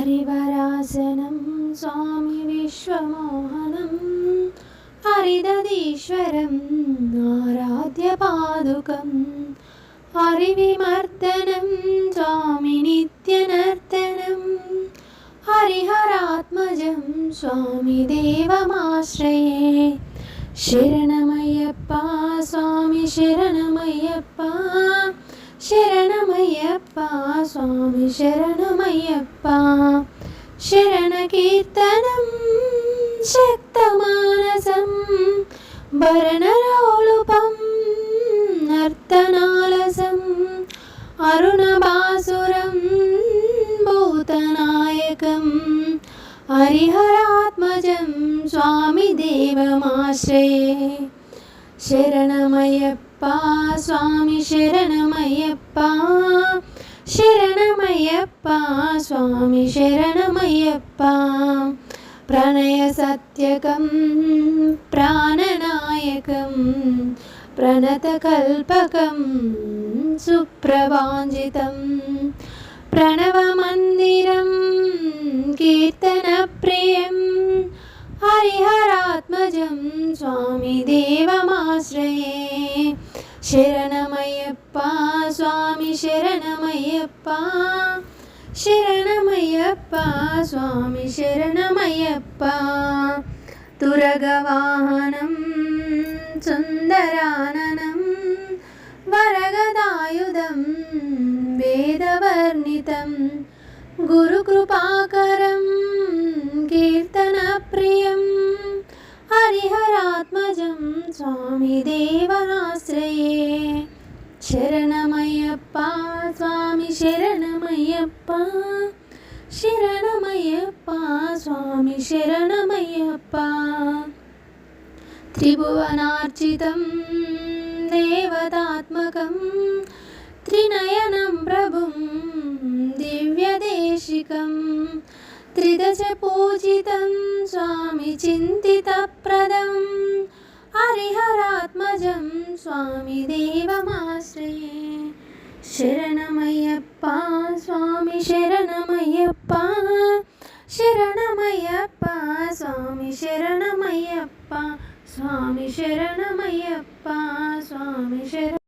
హరివరాసనం స్వామి విశ్వమోహనం హరిదధీశ్వరం ఆరాధ్య పాదుకం హరివిమర్దనం స్వామి నిత్యనర్తనం హరిహరాత్మజం స్వామి దేవమాశ్రయే. శరణమయ్యప్ప స్వామి శరణమయ్యప్ప శరణమయ్యప్ప స్వామి శరణమయ్యప్ప. శరణ కీర్తనం శక్తమానసం భరణరోలుపం నర్తనాలసం అరుణభాసురం భూతనాయకం హరిహరాత్మజం స్వామి దేవమాశ్రయే. శరణమయ్యప్ప స్వామి శరణమయ్యప్ప శరణమయ్యప్ప స్వామి శరణమయ్యప్ప. ప్రణయ సత్యకం ప్రాణనాయకం ప్రణతకల్పకం సుప్రభాంజితం ప్రణవమందిరం కీర్తనప్రియం హరిహరాత్మజం స్వామి దేవమాశ్రయే. శరణమయ్యప్ప స్వామి శరణమయ్యప్ప శరణమయ్యప్ప స్వామి శరణమయ్యప్ప. తురగవాహనం సుందరాననం వరగదాయుధం వేదవర్ణితం గురుకృపాకరం కీర్తనప్రియం హరిహరాత్మజం స్వామి దేవమాశ్రయే. శరణమయ్యప్ప స్వామి శరణమయ్యప్ప శరణమయ్యప్ప స్వామి శరణమయ్యప్ప. త్రిభువనార్చితం దేవతాత్మకం త్రినయనం ప్రభుం దివ్యదేశికం త్రిదశ పూజితం స్వామి చింతితప్రదం హరిహరాత్మజం స్వామి దేవమాశ్రయే. శరణమయ్యప్ప స్వామి శరణమయ్యప్ప శరణమయ్యప్ప స్వామి శరణమయ్యప్ప స్వామి శరణమయ్యప్ప స్వామి శరణ